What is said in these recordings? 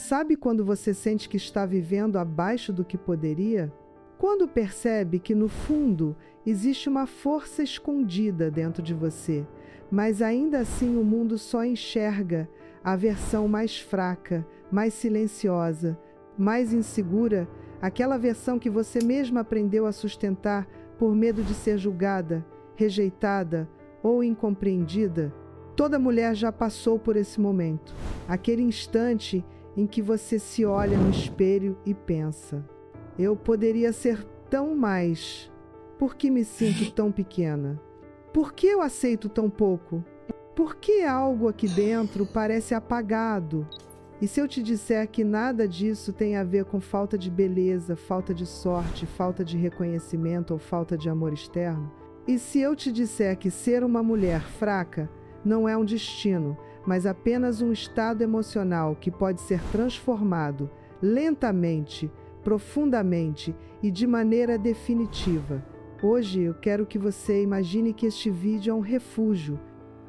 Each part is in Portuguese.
Sabe quando você sente que está vivendo abaixo do que poderia? Quando percebe que, no fundo, existe uma força escondida dentro de você, mas ainda assim o mundo só enxerga a versão mais fraca, mais silenciosa, mais insegura, aquela versão que você mesma aprendeu a sustentar por medo de ser julgada, rejeitada ou incompreendida? Toda mulher já passou por esse momento, aquele instante em que você se olha no espelho e pensa: eu poderia ser tão mais. Por que me sinto tão pequena? Por que eu aceito tão pouco? Por que algo aqui dentro parece apagado? E se eu te disser que nada disso tem a ver com falta de beleza, falta de sorte, falta de reconhecimento ou falta de amor externo? E se eu te disser que ser uma mulher fraca não é um destino, mas apenas um estado emocional que pode ser transformado lentamente, profundamente e de maneira definitiva? Hoje eu quero que você imagine que este vídeo é um refúgio,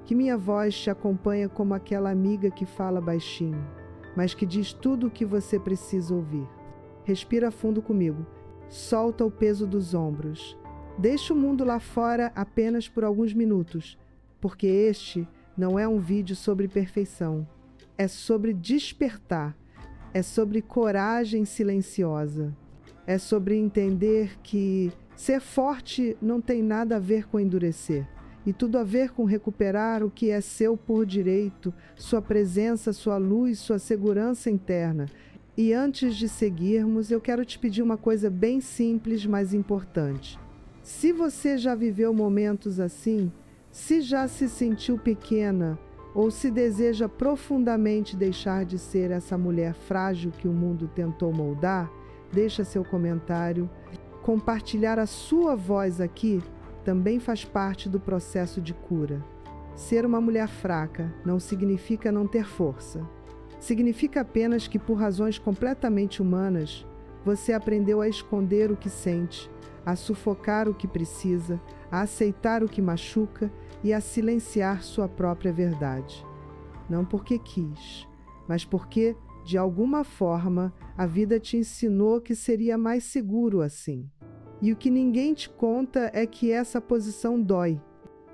que minha voz te acompanha como aquela amiga que fala baixinho, mas que diz tudo o que você precisa ouvir. Respira fundo comigo, solta o peso dos ombros. Deixa o mundo lá fora apenas por alguns minutos, porque este não é um vídeo sobre perfeição. É sobre despertar, é sobre coragem silenciosa, é sobre entender que ser forte não tem nada a ver com endurecer, e tudo a ver com recuperar o que é seu por direito, sua presença, sua luz, sua segurança interna. E antes de seguirmos, eu quero te pedir uma coisa bem simples, mas importante. Se você já viveu momentos assim, se já se sentiu pequena, ou se deseja profundamente deixar de ser essa mulher frágil que o mundo tentou moldar, deixa seu comentário. Compartilhar a sua voz aqui também faz parte do processo de cura. Ser uma mulher fraca não significa não ter força. Significa apenas que, por razões completamente humanas, você aprendeu a esconder o que sente, a sufocar o que precisa, a aceitar o que machuca e a silenciar sua própria verdade. Não porque quis, mas porque, de alguma forma, a vida te ensinou que seria mais seguro assim. E o que ninguém te conta é que essa posição dói.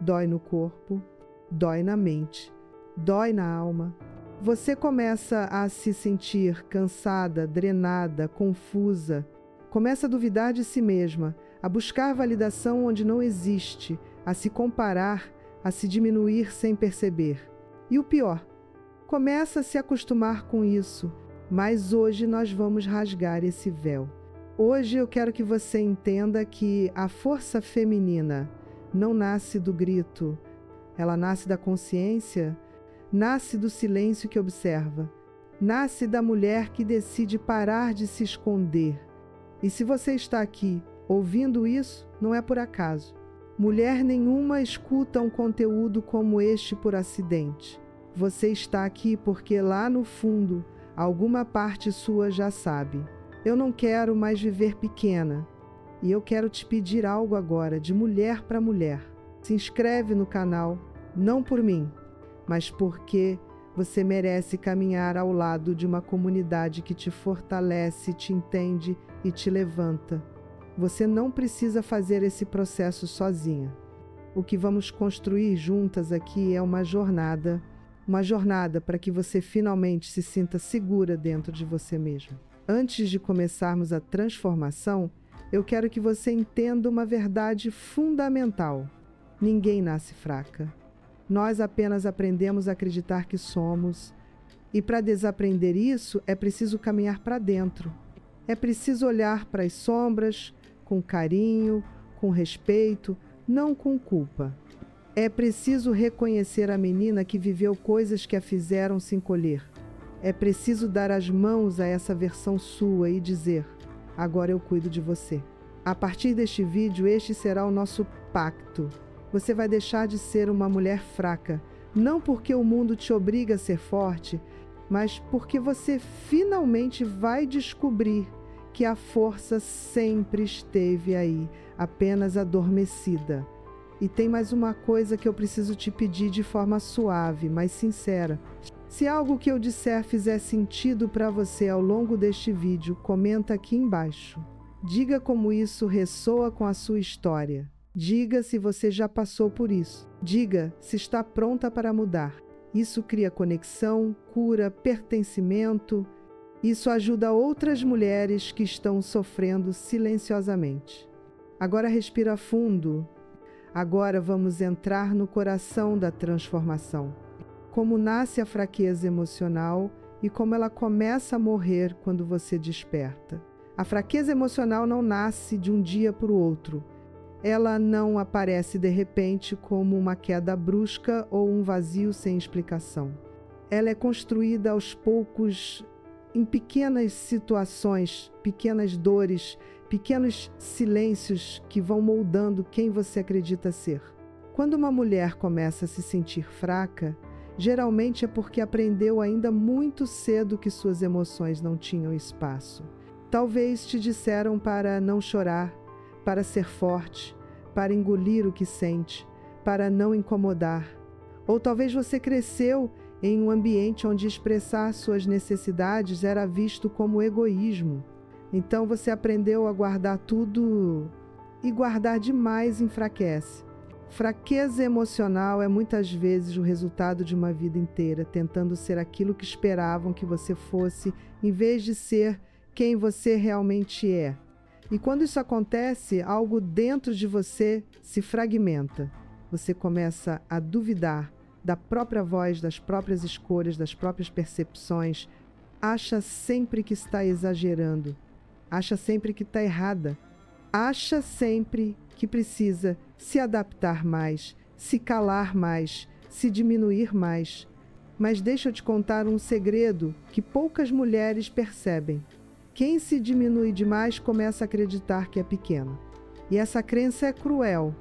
Dói no corpo, dói na mente, dói na alma. Você começa a se sentir cansada, drenada, confusa. Começa a duvidar de si mesma, a buscar validação onde não existe, a se comparar, a se diminuir sem perceber. E o pior, começa a se acostumar com isso, mas hoje nós vamos rasgar esse véu. Hoje eu quero que você entenda que a força feminina não nasce do grito, ela nasce da consciência, nasce do silêncio que observa, nasce da mulher que decide parar de se esconder. E se você está aqui ouvindo isso, não é por acaso. Mulher nenhuma escuta um conteúdo como este por acidente. Você está aqui porque lá no fundo, alguma parte sua já sabe: eu não quero mais viver pequena. E eu quero te pedir algo agora, de mulher para mulher. Se inscreve no canal, não por mim, mas porque você merece caminhar ao lado de uma comunidade que te fortalece, te entende e te levanta. Você não precisa fazer esse processo sozinha. O que vamos construir juntas aqui é uma jornada para que você finalmente se sinta segura dentro de você mesma. Antes de começarmos a transformação, eu quero que você entenda uma verdade fundamental. Ninguém nasce fraca. Nós apenas aprendemos a acreditar que somos. E para desaprender isso, é preciso caminhar para dentro. É preciso olhar para as sombras com carinho, com respeito, não com culpa. É preciso reconhecer a menina que viveu coisas que a fizeram se encolher. É preciso dar as mãos a essa versão sua e dizer: agora eu cuido de você. A partir deste vídeo, este será o nosso pacto. Você vai deixar de ser uma mulher fraca, não porque o mundo te obriga a ser forte, mas porque você finalmente vai descobrir que a força sempre esteve aí, apenas adormecida. E tem mais uma coisa que eu preciso te pedir de forma suave, mas sincera. Se algo que eu disser fizer sentido para você ao longo deste vídeo, comenta aqui embaixo. Diga como isso ressoa com a sua história. Diga se você já passou por isso. Diga se está pronta para mudar. Isso cria conexão, cura, pertencimento. Isso ajuda outras mulheres que estão sofrendo silenciosamente. Agora respira fundo. Agora vamos entrar no coração da transformação. Como nasce a fraqueza emocional e como ela começa a morrer quando você desperta. A fraqueza emocional não nasce de um dia para o outro. Ela não aparece de repente como uma queda brusca ou um vazio sem explicação. Ela é construída aos poucos em pequenas situações, pequenas dores, pequenos silêncios que vão moldando quem você acredita ser. Quando uma mulher começa a se sentir fraca, geralmente é porque aprendeu ainda muito cedo que suas emoções não tinham espaço. Talvez te disseram para não chorar, para ser forte, para engolir o que sente, para não incomodar. Ou talvez você cresceu em um ambiente onde expressar suas necessidades era visto como egoísmo. Então você aprendeu a guardar tudo e guardar demais enfraquece. Fraqueza emocional é muitas vezes o resultado de uma vida inteira tentando ser aquilo que esperavam que você fosse, em vez de ser quem você realmente é. E quando isso acontece, algo dentro de você se fragmenta. Você começa a duvidar da própria voz, das próprias escolhas, das próprias percepções. Acha sempre que está exagerando. Acha sempre que está errada. Acha sempre que precisa se adaptar mais, se calar mais, se diminuir mais. Mas deixa eu te contar um segredo que poucas mulheres percebem. Quem se diminui demais começa a acreditar que é pequena. E essa crença é cruel.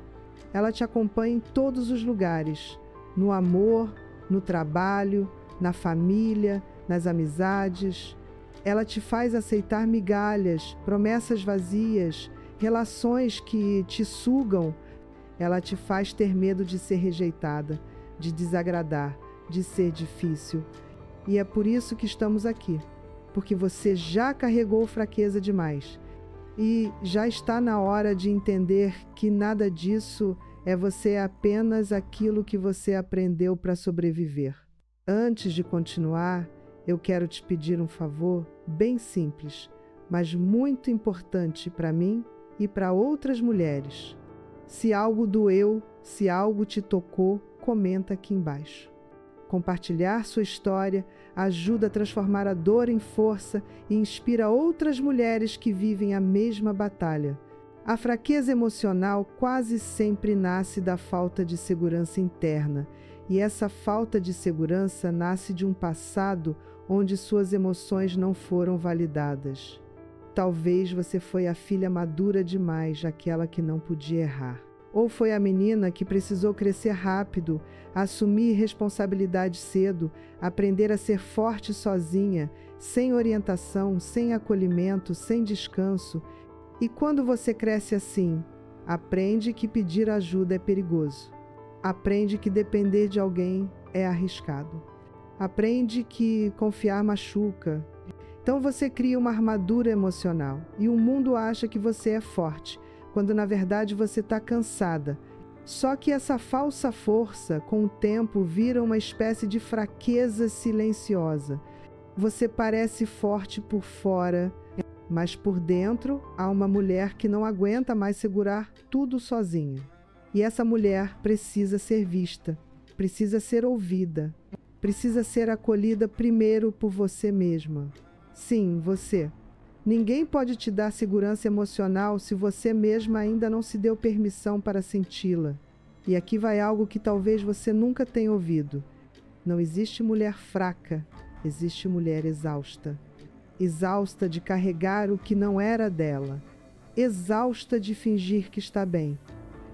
Ela te acompanha em todos os lugares. No amor, no trabalho, na família, nas amizades. Ela te faz aceitar migalhas, promessas vazias, relações que te sugam. Ela te faz ter medo de ser rejeitada, de desagradar, de ser difícil. E é por isso que estamos aqui. Porque você já carregou fraqueza demais. E já está na hora de entender que nada disso é você apenas aquilo que você aprendeu para sobreviver. Antes de continuar, eu quero te pedir um favor bem simples, mas muito importante para mim e para outras mulheres. Se algo doeu, se algo te tocou, comenta aqui embaixo. Compartilhar sua história ajuda a transformar a dor em força e inspira outras mulheres que vivem a mesma batalha. A fraqueza emocional quase sempre nasce da falta de segurança interna, e essa falta de segurança nasce de um passado onde suas emoções não foram validadas. Talvez você foi a filha madura demais, aquela que não podia errar. Ou foi a menina que precisou crescer rápido, assumir responsabilidade cedo, aprender a ser forte sozinha, sem orientação, sem acolhimento, sem descanso. E quando você cresce assim, aprende que pedir ajuda é perigoso. Aprende que depender de alguém é arriscado. Aprende que confiar machuca. Então você cria uma armadura emocional e o mundo acha que você é forte, quando na verdade você está cansada. Só que essa falsa força, com o tempo, vira uma espécie de fraqueza silenciosa. Você parece forte por fora, mas por dentro há uma mulher que não aguenta mais segurar tudo sozinha. E essa mulher precisa ser vista, precisa ser ouvida, precisa ser acolhida primeiro por você mesma. Sim, você. Ninguém pode te dar segurança emocional se você mesma ainda não se deu permissão para senti-la. E aqui vai algo que talvez você nunca tenha ouvido. Não existe mulher fraca, existe mulher exausta. Exausta de carregar o que não era dela. Exausta de fingir que está bem.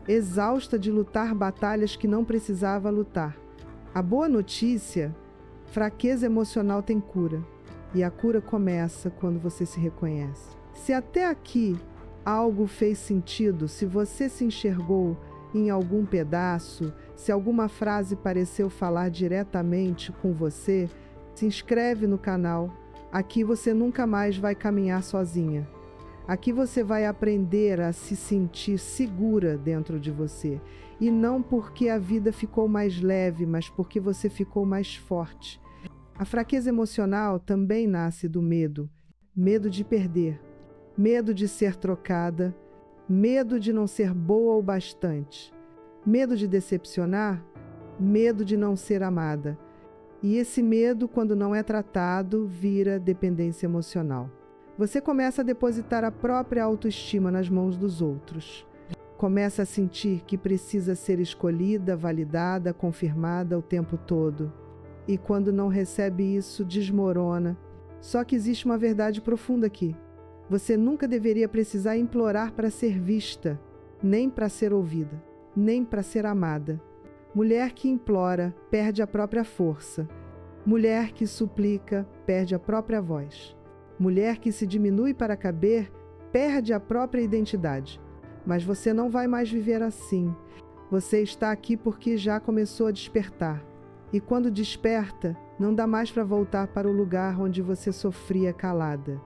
Exausta de lutar batalhas que não precisava lutar. A boa notícia, fraqueza emocional tem cura. E a cura começa quando você se reconhece. Se até aqui algo fez sentido, se você se enxergou em algum pedaço, se alguma frase pareceu falar diretamente com você, Se inscreve no canal. Aqui você nunca mais vai caminhar sozinha. Aqui você vai aprender a se sentir segura dentro de você. E não porque a vida ficou mais leve, mas porque você ficou mais forte. A fraqueza emocional também nasce do medo. Medo de perder. Medo de ser trocada. Medo de não ser boa o bastante. Medo de decepcionar. Medo de não ser amada. E esse medo, quando não é tratado, vira dependência emocional. Você começa a depositar a própria autoestima nas mãos dos outros. Começa a sentir que precisa ser escolhida, validada, confirmada o tempo todo. E quando não recebe isso, desmorona. Só que existe uma verdade profunda aqui. Você nunca deveria precisar implorar para ser vista, nem para ser ouvida, nem para ser amada. Mulher que implora, perde a própria força. Mulher que suplica, perde a própria voz. Mulher que se diminui para caber, perde a própria identidade. Mas você não vai mais viver assim. Você está aqui porque já começou a despertar. E quando desperta, não dá mais para voltar para o lugar onde você sofria calada.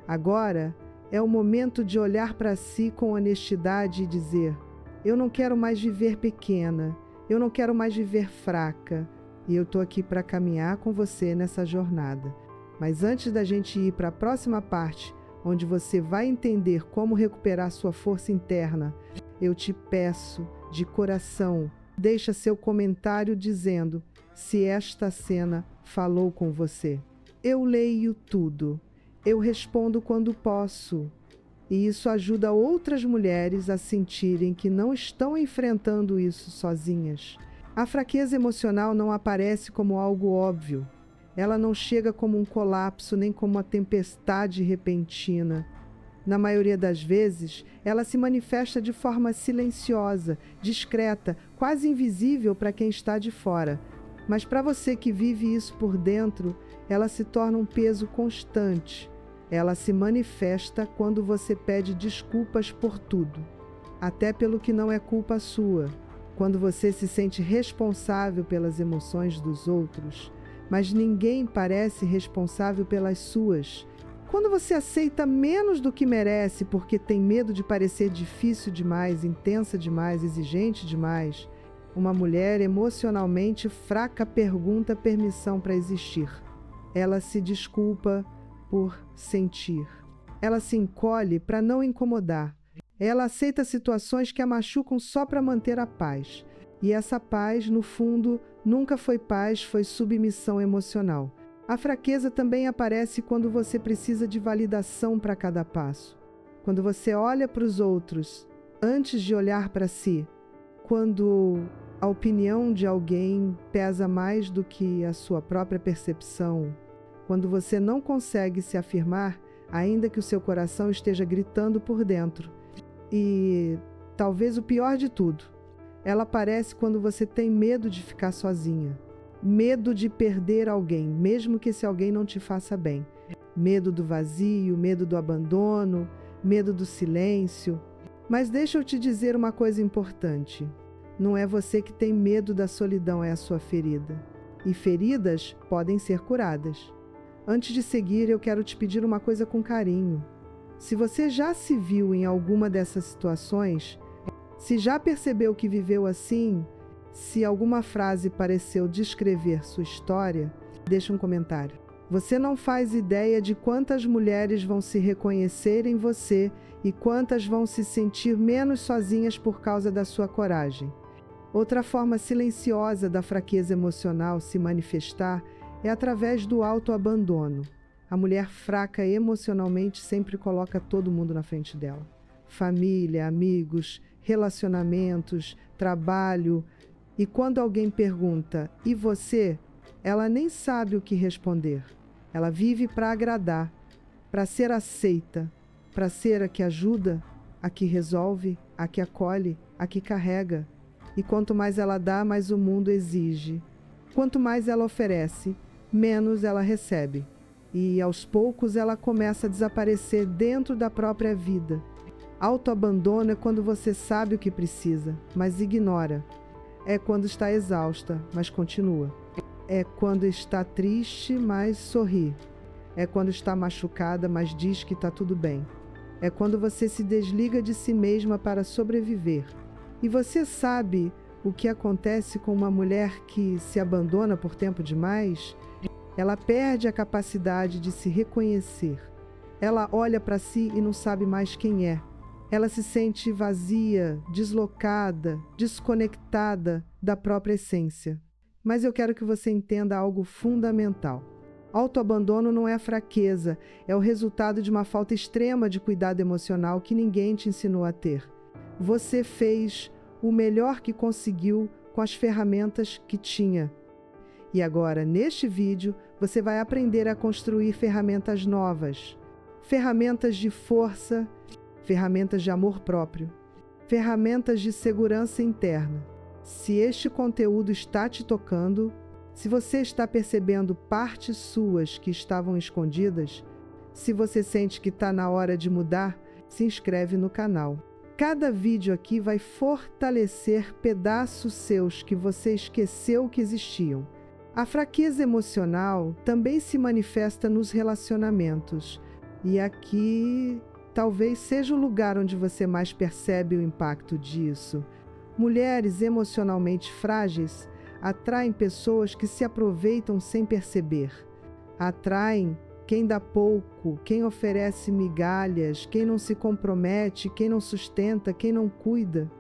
Agora é o momento de olhar para si com honestidade e dizer: eu não quero mais viver pequena. Eu não quero mais viver fraca, e eu estou aqui para caminhar com você nessa jornada. Mas antes da gente ir para a próxima parte, onde você vai entender como recuperar sua força interna, eu te peço, de coração, deixa seu comentário dizendo se esta cena falou com você. Eu leio tudo, eu respondo quando posso. E isso ajuda outras mulheres a sentirem que não estão enfrentando isso sozinhas. A fraqueza emocional não aparece como algo óbvio. Ela não chega como um colapso nem como uma tempestade repentina. Na maioria das vezes, ela se manifesta de forma silenciosa, discreta, quase invisível para quem está de fora. Mas para você que vive isso por dentro, ela se torna um peso constante. Ela se manifesta quando você pede desculpas por tudo, até pelo que não é culpa sua, quando você se sente responsável pelas emoções dos outros, mas ninguém parece responsável pelas suas, quando você aceita menos do que merece porque tem medo de parecer difícil demais, intensa demais, exigente demais. Uma mulher emocionalmente fraca pergunta permissão para existir. Ela se desculpa por sentir. Ela se encolhe para não incomodar. Ela aceita situações que a machucam só para manter a paz. E essa paz, no fundo, nunca foi paz, foi submissão emocional. A fraqueza também aparece quando você precisa de validação para cada passo. Quando você olha para os outros antes de olhar para si. Quando a opinião de alguém pesa mais do que a sua própria percepção. Quando você não consegue se afirmar, ainda que o seu coração esteja gritando por dentro. E talvez o pior de tudo, ela aparece quando você tem medo de ficar sozinha. Medo de perder alguém, mesmo que esse alguém não te faça bem. Medo do vazio, medo do abandono, medo do silêncio. Mas deixa eu te dizer uma coisa importante. Não é você que tem medo da solidão, é a sua ferida. E feridas podem ser curadas. Antes de seguir, eu quero te pedir uma coisa com carinho. Se você já se viu em alguma dessas situações, se já percebeu que viveu assim, se alguma frase pareceu descrever sua história, deixa um comentário. Você não faz ideia de quantas mulheres vão se reconhecer em você e quantas vão se sentir menos sozinhas por causa da sua coragem. Outra forma silenciosa da fraqueza emocional se manifestar é através do autoabandono. A mulher fraca emocionalmente sempre coloca todo mundo na frente dela. Família, amigos, relacionamentos, trabalho. E quando alguém pergunta, e você? Ela nem sabe o que responder. Ela vive para agradar, para ser aceita, para ser a que ajuda, a que resolve, a que acolhe, a que carrega. E quanto mais ela dá, mais o mundo exige. Quanto mais ela oferece, menos ela recebe. E aos poucos ela começa a desaparecer dentro da própria vida. Autoabandono é quando você sabe o que precisa, mas ignora. É quando está exausta, mas continua. É quando está triste, mas sorri. É quando está machucada, mas diz que está tudo bem. É quando você se desliga de si mesma para sobreviver. E você sabe o que acontece com uma mulher que se abandona por tempo demais? Ela perde a capacidade de se reconhecer. Ela olha para si e não sabe mais quem é. Ela se sente vazia, deslocada, desconectada da própria essência. Mas eu quero que você entenda algo fundamental. Autoabandono não é fraqueza, é o resultado de uma falta extrema de cuidado emocional que ninguém te ensinou a ter. Você fez o melhor que conseguiu com as ferramentas que tinha. E agora, neste vídeo, você vai aprender a construir ferramentas novas. Ferramentas de força, ferramentas de amor próprio, ferramentas de segurança interna. Se este conteúdo está te tocando, se você está percebendo partes suas que estavam escondidas, se você sente que está na hora de mudar, se inscreve no canal. Cada vídeo aqui vai fortalecer pedaços seus que você esqueceu que existiam. A fraqueza emocional também se manifesta nos relacionamentos. E aqui talvez seja o lugar onde você mais percebe o impacto disso. Mulheres emocionalmente frágeis atraem pessoas que se aproveitam sem perceber. Atraem quem dá pouco, quem oferece migalhas, quem não se compromete, quem não sustenta, quem não cuida.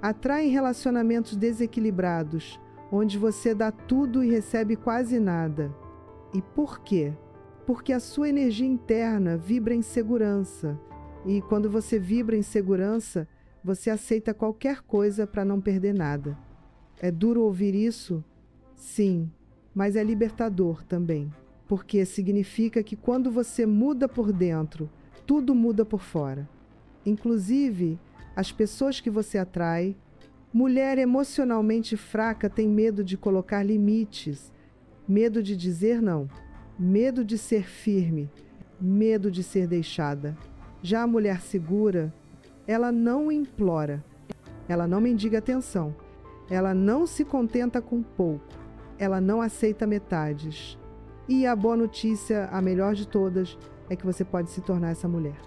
Atraem relacionamentos desequilibrados, onde você dá tudo e recebe quase nada. E por quê? Porque a sua energia interna vibra em segurança. E quando você vibra em segurança, você aceita qualquer coisa para não perder nada. É duro ouvir isso? Sim, mas é libertador também. Porque significa que quando você muda por dentro, tudo muda por fora. Inclusive, as pessoas que você atrai. Mulher emocionalmente fraca tem medo de colocar limites, medo de dizer não, medo de ser firme, medo de ser deixada. Já a mulher segura, ela não implora, ela não mendiga atenção, ela não se contenta com pouco, ela não aceita metades. E a boa notícia, a melhor de todas, é que você pode se tornar essa mulher.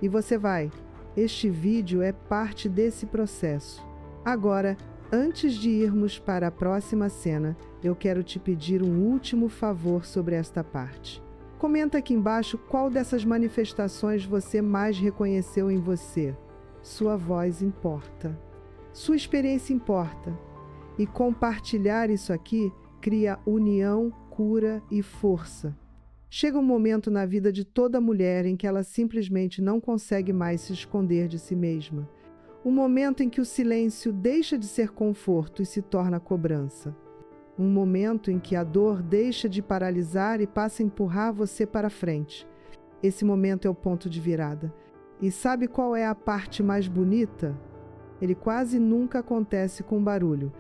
E você vai. Este vídeo é parte desse processo. Agora, antes de irmos para a próxima cena, eu quero te pedir um último favor sobre esta parte. Comenta aqui embaixo qual dessas manifestações você mais reconheceu em você. Sua voz importa. Sua experiência importa. E compartilhar isso aqui cria união, cura e força. Chega um momento na vida de toda mulher em que ela simplesmente não consegue mais se esconder de si mesma. Um momento em que o silêncio deixa de ser conforto e se torna cobrança. Um momento em que a dor deixa de paralisar e passa a empurrar você para frente. Esse momento é o ponto de virada. E sabe qual é a parte mais bonita? Ele quase nunca acontece com barulho.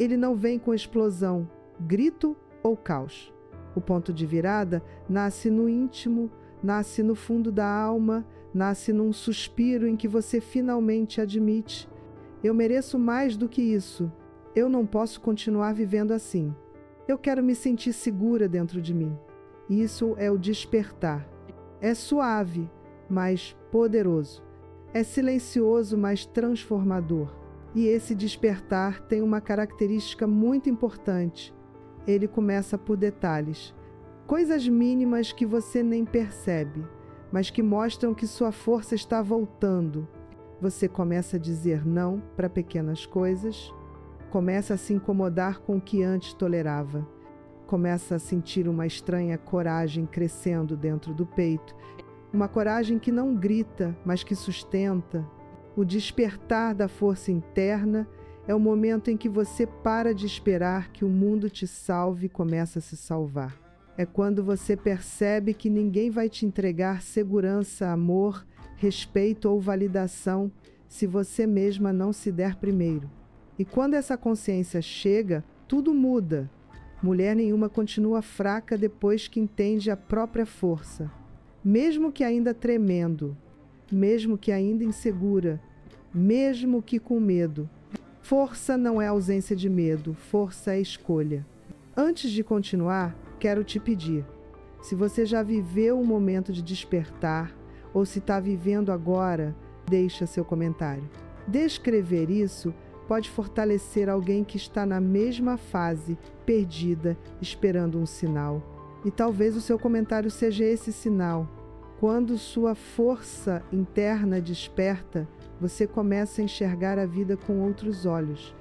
Ele não vem com explosão, grito ou caos. O ponto de virada nasce no íntimo, nasce no fundo da alma, nasce num suspiro em que você finalmente admite: eu mereço mais do que isso. Eu não posso continuar vivendo assim. Eu quero me sentir segura dentro de mim. Isso é o despertar. É suave, mas poderoso. É silencioso, mas transformador. E esse despertar tem uma característica muito importante. Ele começa por detalhes. Coisas mínimas que você nem percebe, mas que mostram que sua força está voltando. Você começa a dizer não para pequenas coisas, começa a se incomodar com o que antes tolerava, começa a sentir uma estranha coragem crescendo dentro do peito, uma coragem que não grita, mas que sustenta. O despertar da força interna é o momento em que você para de esperar que o mundo te salve e começa a se salvar. É quando você percebe que ninguém vai te entregar segurança, amor, respeito ou validação se você mesma não se der primeiro. E quando essa consciência chega, tudo muda. Mulher nenhuma continua fraca depois que entende a própria força. Mesmo que ainda tremendo, mesmo que ainda insegura, mesmo que com medo. Força não é ausência de medo, força é escolha. Antes de continuar, quero te pedir, se você já viveu um momento de despertar ou se está vivendo agora, deixa seu comentário. Descrever isso pode fortalecer alguém que está na mesma fase, perdida, esperando um sinal. E talvez o seu comentário seja esse sinal. Quando sua força interna desperta, você começa a enxergar a vida com outros olhos.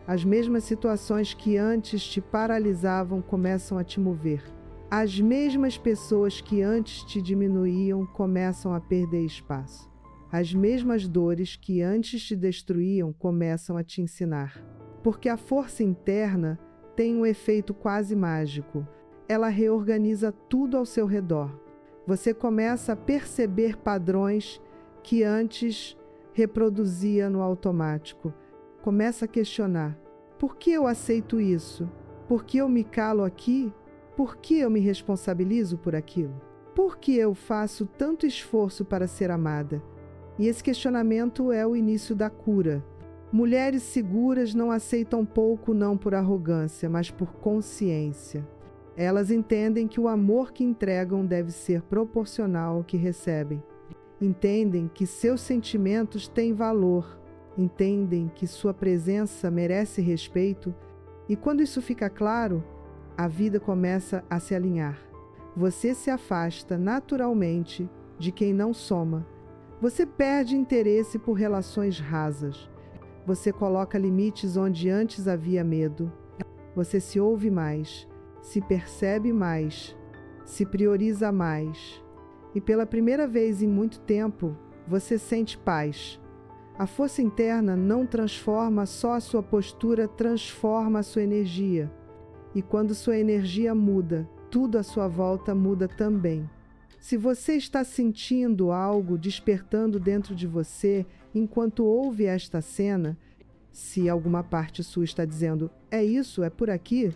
As mesmas situações que antes te paralisavam começam a te mover. As mesmas pessoas que antes te diminuíam começam a perder espaço. As mesmas dores que antes te destruíam começam a te ensinar. Porque a força interna tem um efeito quase mágico. Ela reorganiza tudo ao seu redor. Você começa a perceber padrões que antes reproduzia no automático. Começa a questionar: por que eu aceito isso? Por que eu me calo aqui? Por que eu me responsabilizo por aquilo? Por que eu faço tanto esforço para ser amada? E esse questionamento é o início da cura. Mulheres seguras não aceitam pouco não por arrogância, mas por consciência. Elas entendem que o amor que entregam deve ser proporcional ao que recebem. Entendem que seus sentimentos têm valor. Entendem que sua presença merece respeito. E quando isso fica claro, a vida começa a se alinhar. Você se afasta naturalmente de quem não soma. Você perde interesse por relações rasas. Você coloca limites onde antes havia medo. Você se ouve mais, se percebe mais, se prioriza mais. E pela primeira vez em muito tempo, você sente paz. A força interna não transforma só a sua postura, transforma a sua energia. E quando sua energia muda, tudo à sua volta muda também. Se você está sentindo algo despertando dentro de você enquanto ouve esta cena, se alguma parte sua está dizendo, é isso, é por aqui,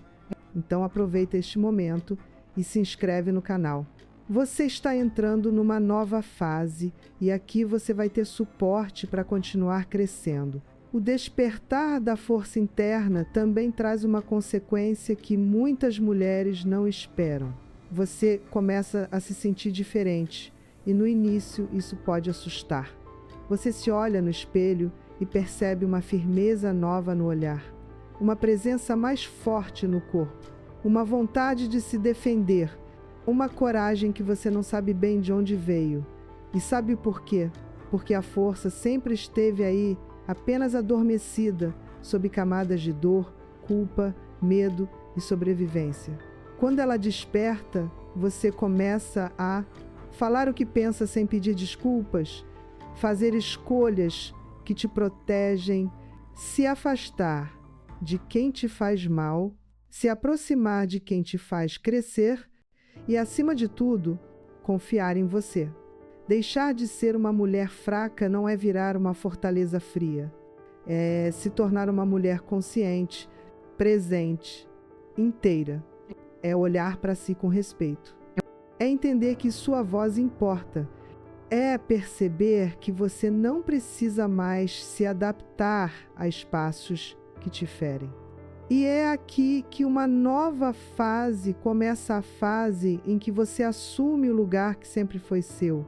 então aproveita este momento e se inscreve no canal. Você está entrando numa nova fase e aqui você vai ter suporte para continuar crescendo. O despertar da força interna também traz uma consequência que muitas mulheres não esperam. Você começa a se sentir diferente e no início isso pode assustar. Você se olha no espelho e percebe uma firmeza nova no olhar, uma presença mais forte no corpo, uma vontade de se defender, uma coragem que você não sabe bem de onde veio. E sabe por quê? Porque a força sempre esteve aí, apenas adormecida, sob camadas de dor, culpa, medo e sobrevivência. Quando ela desperta, você começa a falar o que pensa sem pedir desculpas, fazer escolhas que te protegem, se afastar de quem te faz mal, se aproximar de quem te faz crescer e, acima de tudo, confiar em você. Deixar de ser uma mulher fraca não é virar uma fortaleza fria. É se tornar uma mulher consciente, presente, inteira. É olhar para si com respeito. É entender que sua voz importa. É perceber que você não precisa mais se adaptar a espaços que te ferem. E é aqui que uma nova fase começa, a fase em que você assume o lugar que sempre foi seu.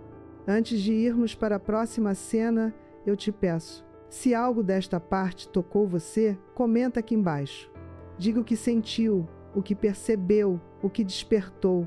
Antes de irmos para a próxima cena, eu te peço, se algo desta parte tocou você, comenta aqui embaixo. Diga o que sentiu, o que percebeu, o que despertou.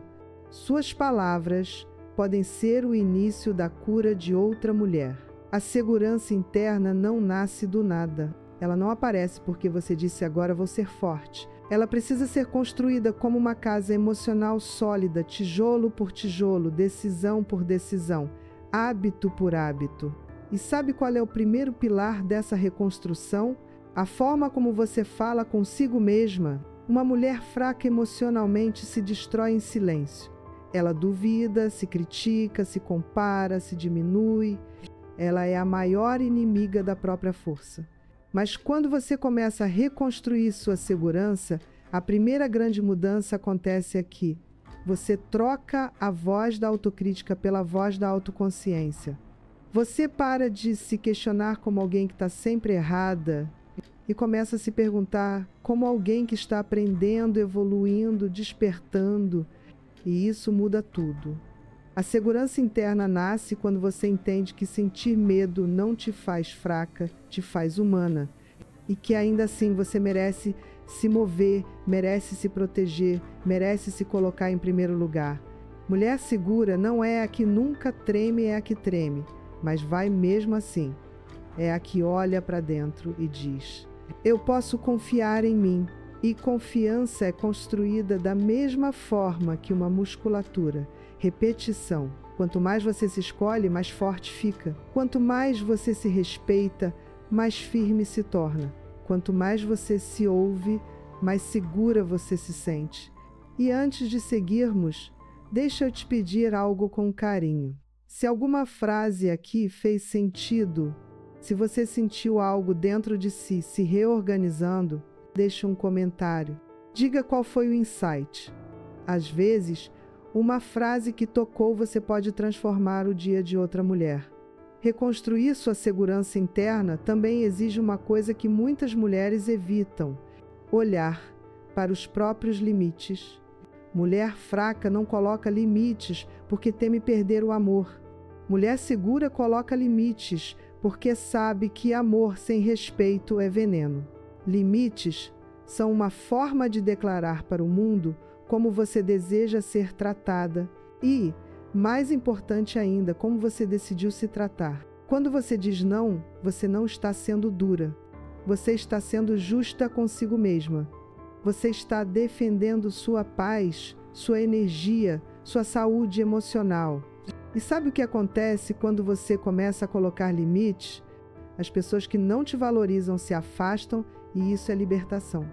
Suas palavras podem ser o início da cura de outra mulher. A segurança interna não nasce do nada. Ela não aparece porque você disse agora vou ser forte. Ela precisa ser construída como uma casa emocional sólida, tijolo por tijolo, decisão por decisão, hábito por hábito. E sabe qual é o primeiro pilar dessa reconstrução? A forma como você fala consigo mesma. Uma mulher fraca emocionalmente se destrói em silêncio. Ela duvida, se critica, se compara, se diminui. Ela é a maior inimiga da própria força. Mas quando você começa a reconstruir sua segurança, a primeira grande mudança acontece aqui. Você troca a voz da autocrítica pela voz da autoconsciência. Você para de se questionar como alguém que está sempre errada e começa a se perguntar como alguém que está aprendendo, evoluindo, despertando, e isso muda tudo. A segurança interna nasce quando você entende que sentir medo não te faz fraca, te faz humana, e que ainda assim você merece se mover, merece se proteger, merece se colocar em primeiro lugar. Mulher segura não é a que nunca treme, é a que treme, mas vai mesmo assim. É a que olha para dentro e diz: eu posso confiar em mim. E confiança é construída da mesma forma que uma musculatura. Repetição. Quanto mais você se escolhe, mais forte fica. Quanto mais você se respeita, mais firme se torna. Quanto mais você se ouve, mais segura você se sente. E antes de seguirmos, deixa eu te pedir algo com carinho. Se alguma frase aqui fez sentido, se você sentiu algo dentro de si se reorganizando, deixe um comentário. Diga qual foi o insight. Às vezes, uma frase que tocou você pode transformar o dia de outra mulher. Reconstruir sua segurança interna também exige uma coisa que muitas mulheres evitam: olhar para os próprios limites. Mulher fraca não coloca limites porque teme perder o amor. Mulher segura coloca limites porque sabe que amor sem respeito é veneno. Limites são uma forma de declarar para o mundo como você deseja ser tratada e, mais importante ainda, como você decidiu se tratar. Quando você diz não, você não está sendo dura. Você está sendo justa consigo mesma. Você está defendendo sua paz, sua energia, sua saúde emocional. E sabe o que acontece quando você começa a colocar limites? As pessoas que não te valorizam se afastam e isso é libertação.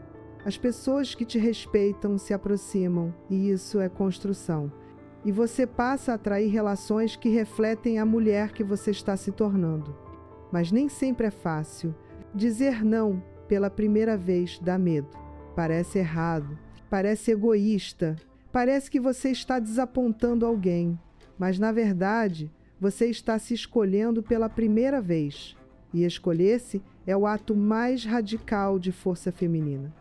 As pessoas que te respeitam se aproximam e isso é construção. E você passa a atrair relações que refletem a mulher que você está se tornando. Mas nem sempre é fácil. Dizer não pela primeira vez dá medo. Parece errado, parece egoísta, parece que você está desapontando alguém. Mas, na verdade, você está se escolhendo pela primeira vez. E escolher-se é o ato mais radical de força feminina.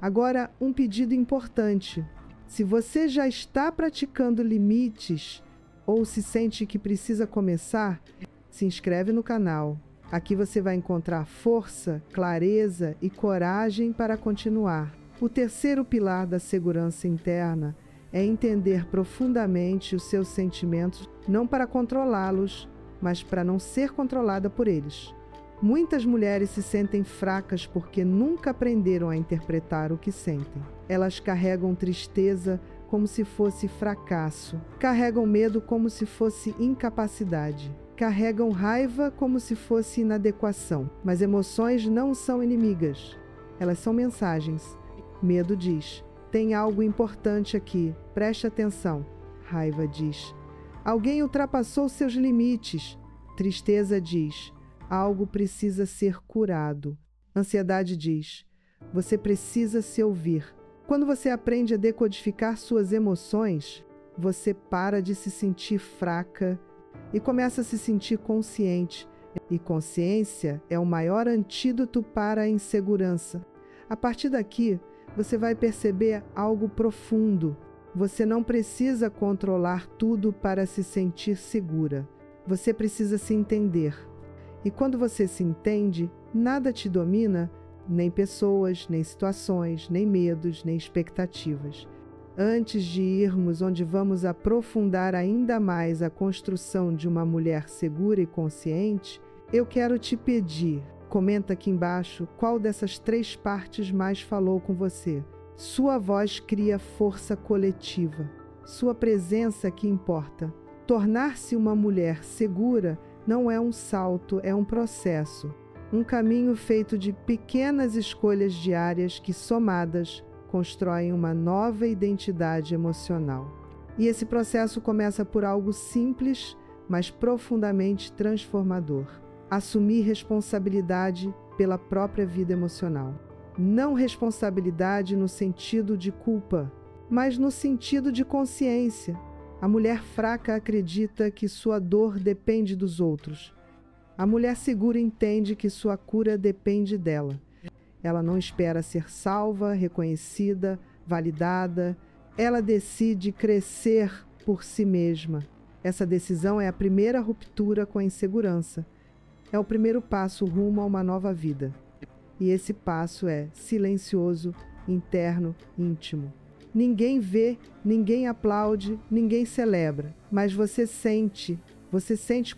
Agora, um pedido importante. Se você já está praticando limites ou se sente que precisa começar, se inscreve no canal. Aqui você vai encontrar força, clareza e coragem para continuar. O terceiro pilar da segurança interna é entender profundamente os seus sentimentos, não para controlá-los, mas para não ser controlada por eles. Muitas mulheres se sentem fracas porque nunca aprenderam a interpretar o que sentem. Elas carregam tristeza como se fosse fracasso, carregam medo como se fosse incapacidade, carregam raiva como se fosse inadequação. Mas emoções não são inimigas, elas são mensagens. Medo diz: tem algo importante aqui, preste atenção. Raiva diz: alguém ultrapassou seus limites. Tristeza diz: algo precisa ser curado. Ansiedade diz: você precisa se ouvir. Quando você aprende a decodificar suas emoções, você para de se sentir fraca e começa a se sentir consciente. E consciência é o maior antídoto para a insegurança. A partir daqui, você vai perceber algo profundo. Você não precisa controlar tudo para se sentir segura. Você precisa se entender. E quando você se entende, nada te domina, nem pessoas, nem situações, nem medos, nem expectativas. Antes de irmos onde vamos aprofundar ainda mais a construção de uma mulher segura e consciente, eu quero te pedir, comenta aqui embaixo qual dessas 3 partes mais falou com você. Sua voz cria força coletiva. Sua presença que importa. Tornar-se uma mulher segura não é um salto, é um processo. Um caminho feito de pequenas escolhas diárias que, somadas, constroem uma nova identidade emocional. E esse processo começa por algo simples, mas profundamente transformador. Assumir responsabilidade pela própria vida emocional. Não responsabilidade no sentido de culpa, mas no sentido de consciência. A mulher fraca acredita que sua dor depende dos outros. A mulher segura entende que sua cura depende dela. Ela não espera ser salva, reconhecida, validada. Ela decide crescer por si mesma. Essa decisão é a primeira ruptura com a insegurança. É o primeiro passo rumo a uma nova vida. E esse passo é silencioso, interno, íntimo. Ninguém vê, ninguém aplaude, ninguém celebra, mas você sente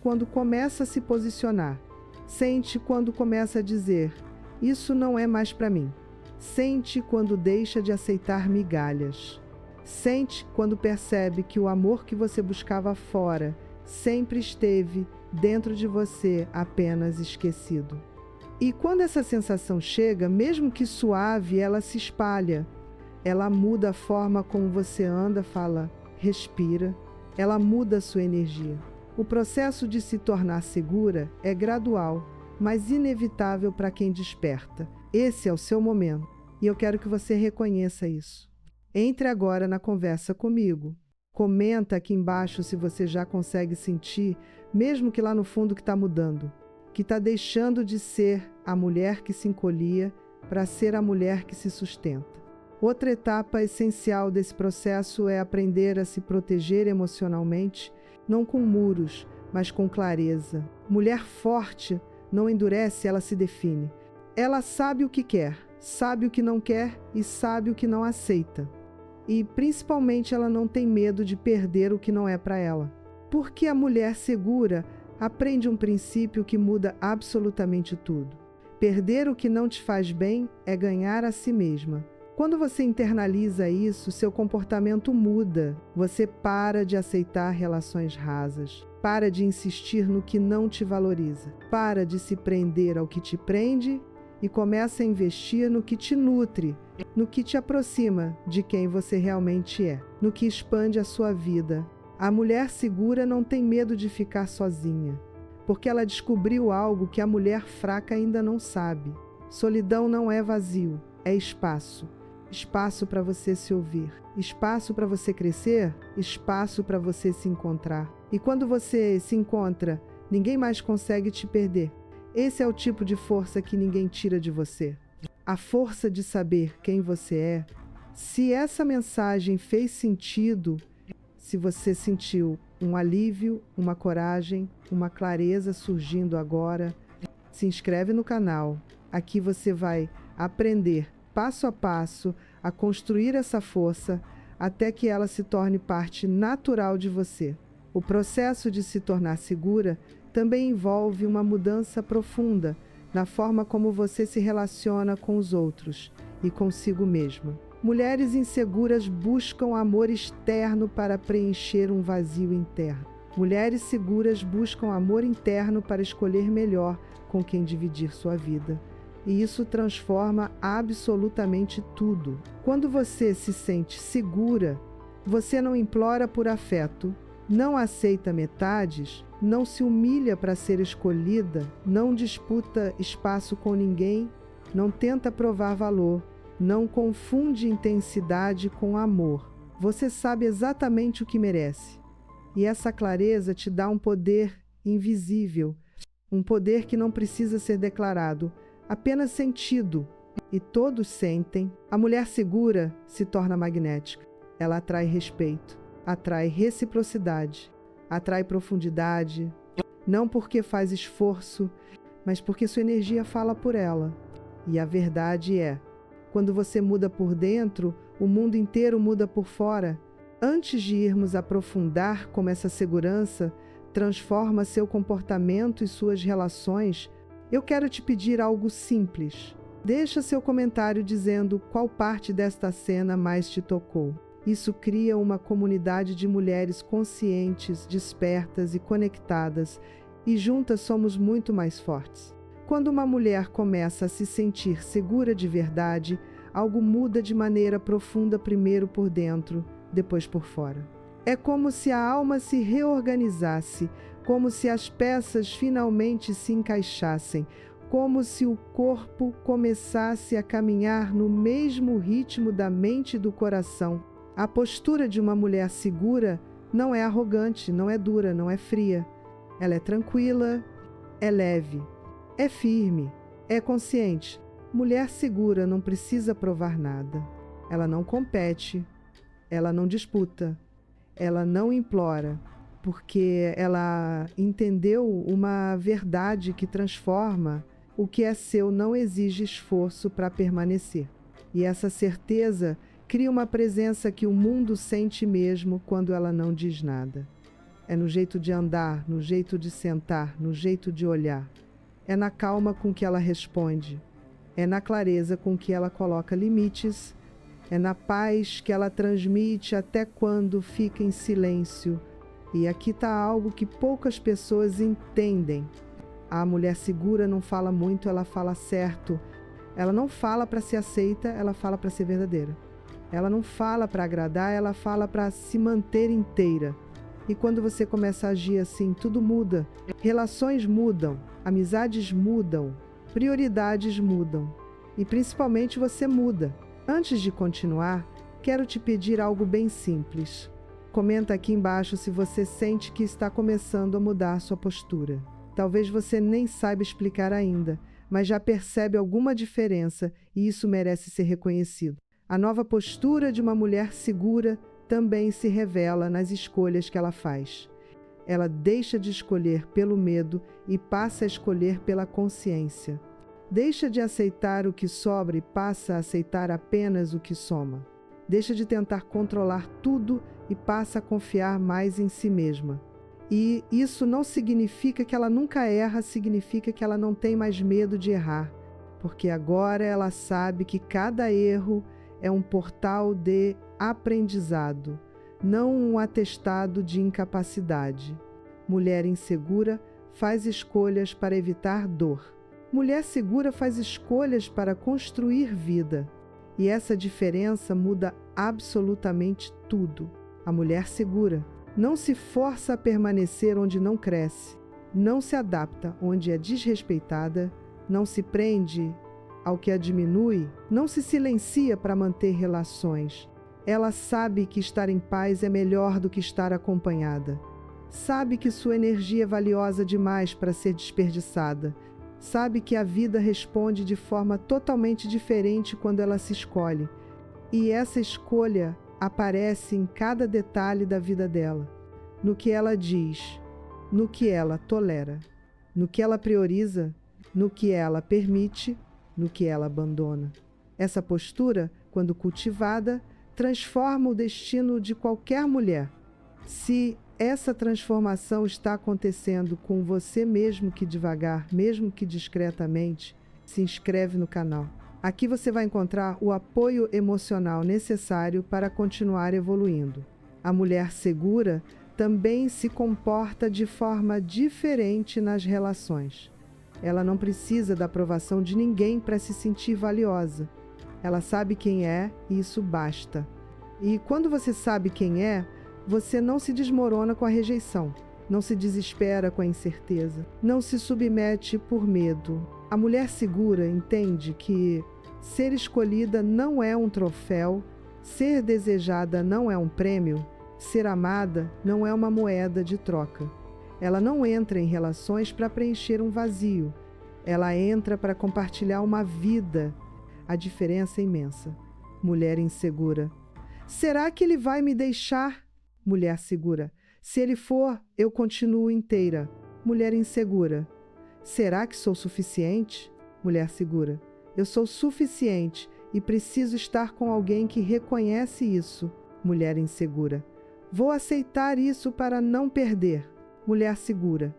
quando começa a se posicionar. Sente quando começa a dizer: isso não é mais para mim. Sente quando deixa de aceitar migalhas. Sente quando percebe que o amor que você buscava fora sempre esteve dentro de você, apenas esquecido. E quando essa sensação chega, mesmo que suave, ela se espalha. Ela muda a forma como você anda, fala, respira. Ela muda a sua energia. O processo de se tornar segura é gradual, mas inevitável para quem desperta. Esse é o seu momento, e eu quero que você reconheça isso. Entre agora na conversa comigo. Comenta aqui embaixo se você já consegue sentir, mesmo que lá no fundo que está mudando, que está deixando de ser a mulher que se encolhia para ser a mulher que se sustenta. Outra etapa essencial desse processo é aprender a se proteger emocionalmente, não com muros, mas com clareza. Mulher forte não endurece, ela se define. Ela sabe o que quer, sabe o que não quer e sabe o que não aceita. E, principalmente, ela não tem medo de perder o que não é para ela. Porque a mulher segura aprende um princípio que muda absolutamente tudo. Perder o que não te faz bem é ganhar a si mesma. Quando você internaliza isso, seu comportamento muda. Você para de aceitar relações rasas. Para de insistir no que não te valoriza. Para de se prender ao que te prende e começa a investir no que te nutre, no que te aproxima de quem você realmente é, no que expande a sua vida. A mulher segura não tem medo de ficar sozinha, porque ela descobriu algo que a mulher fraca ainda não sabe. Solidão não é vazio, é espaço. Espaço para você se ouvir, espaço para você crescer, espaço para você se encontrar. E quando você se encontra, ninguém mais consegue te perder. Esse é o tipo de força que ninguém tira de você. A força de saber quem você é. Se essa mensagem fez sentido, se você sentiu um alívio, uma coragem, uma clareza surgindo agora, se inscreve no canal. Aqui você vai aprender passo a passo a construir essa força até que ela se torne parte natural de você. O processo de se tornar segura também envolve uma mudança profunda na forma como você se relaciona com os outros e consigo mesma. Mulheres inseguras buscam amor externo para preencher um vazio interno. Mulheres seguras buscam amor interno para escolher melhor com quem dividir sua vida. E isso transforma absolutamente tudo. Quando você se sente segura, você não implora por afeto, não aceita metades, não se humilha para ser escolhida, não disputa espaço com ninguém, não tenta provar valor, não confunde intensidade com amor. Você sabe exatamente o que merece. E essa clareza te dá um poder invisível, um poder que não precisa ser declarado, apenas sentido. E todos sentem. A mulher segura se torna magnética. Ela atrai respeito, atrai reciprocidade, atrai profundidade, não porque faz esforço, mas porque sua energia fala por ela. E a verdade é, quando você muda por dentro, o mundo inteiro muda por fora. Antes de irmos aprofundar como essa segurança transforma seu comportamento e suas relações, eu quero te pedir algo simples. Deixa seu comentário dizendo qual parte desta cena mais te tocou. Isso cria uma comunidade de mulheres conscientes, despertas e conectadas, e juntas somos muito mais fortes. Quando uma mulher começa a se sentir segura de verdade, algo muda de maneira profunda, primeiro por dentro, depois por fora. É como se a alma se reorganizasse, como se as peças finalmente se encaixassem, como se o corpo começasse a caminhar no mesmo ritmo da mente e do coração. A postura de uma mulher segura não é arrogante, não é dura, não é fria. Ela é tranquila, é leve, é firme, é consciente. Mulher segura não precisa provar nada. Ela não compete, ela não disputa, ela não implora, porque ela entendeu uma verdade que transforma. O que é seu não exige esforço para permanecer. E essa certeza cria uma presença que o mundo sente mesmo quando ela não diz nada. É no jeito de andar, no jeito de sentar, no jeito de olhar. É na calma com que ela responde. É na clareza com que ela coloca limites. É na paz que ela transmite até quando fica em silêncio. E aqui está algo que poucas pessoas entendem. A mulher segura não fala muito, ela fala certo. Ela não fala para ser aceita, ela fala para ser verdadeira. Ela não fala para agradar, ela fala para se manter inteira. E quando você começa a agir assim, tudo muda. Relações mudam, amizades mudam, prioridades mudam. E principalmente você muda. Antes de continuar, quero te pedir algo bem simples. Comenta aqui embaixo se você sente que está começando a mudar sua postura. Talvez você nem saiba explicar ainda, mas já percebe alguma diferença e isso merece ser reconhecido. A nova postura de uma mulher segura também se revela nas escolhas que ela faz. Ela deixa de escolher pelo medo e passa a escolher pela consciência. Deixa de aceitar o que sobra e passa a aceitar apenas o que soma. Deixa de tentar controlar tudo e passa a confiar mais em si mesma. E isso não significa que ela nunca erra, significa que ela não tem mais medo de errar, porque agora ela sabe que cada erro é um portal de aprendizado, não um atestado de incapacidade. Mulher insegura faz escolhas para evitar dor. Mulher segura faz escolhas para construir vida. E essa diferença muda absolutamente tudo. A mulher segura não se força a permanecer onde não cresce, não se adapta onde é desrespeitada, não se prende ao que a diminui, não se silencia para manter relações. Ela sabe que estar em paz é melhor do que estar acompanhada. Sabe que sua energia é valiosa demais para ser desperdiçada. Sabe que a vida responde de forma totalmente diferente quando ela se escolhe. E essa escolha aparece em cada detalhe da vida dela, no que ela diz, no que ela tolera, no que ela prioriza, no que ela permite, no que ela abandona. Essa postura, quando cultivada, transforma o destino de qualquer mulher. Se essa transformação está acontecendo com você mesmo que devagar, mesmo que discretamente, se inscreve no canal. Aqui você vai encontrar o apoio emocional necessário para continuar evoluindo. A mulher segura também se comporta de forma diferente nas relações. Ela não precisa da aprovação de ninguém para se sentir valiosa. Ela sabe quem é e isso basta. E quando você sabe quem é, você não se desmorona com a rejeição, não se desespera com a incerteza, não se submete por medo. A mulher segura entende que ser escolhida não é um troféu, ser desejada não é um prêmio, ser amada não é uma moeda de troca. Ela não entra em relações para preencher um vazio, ela entra para compartilhar uma vida. A diferença é imensa. Mulher insegura. Será que ele vai me deixar? Mulher segura. Se ele for, eu continuo inteira. Mulher insegura. Será que sou suficiente? Mulher segura. Eu sou suficiente e preciso estar com alguém que reconhece isso. Mulher insegura. Vou aceitar isso para não perder. Mulher segura.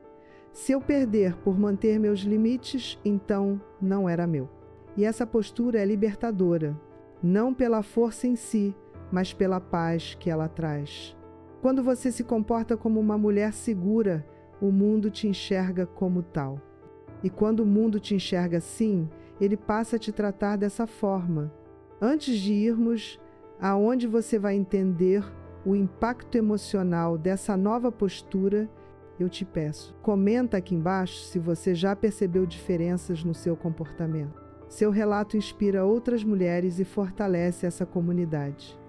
Se eu perder por manter meus limites, então não era meu. E essa postura é libertadora, não pela força em si, mas pela paz que ela traz. Quando você se comporta como uma mulher segura, o mundo te enxerga como tal. E quando o mundo te enxerga assim, ele passa a te tratar dessa forma. Antes de irmos, aonde você vai entender o impacto emocional dessa nova postura, eu te peço, comenta aqui embaixo se você já percebeu diferenças no seu comportamento. Seu relato inspira outras mulheres e fortalece essa comunidade.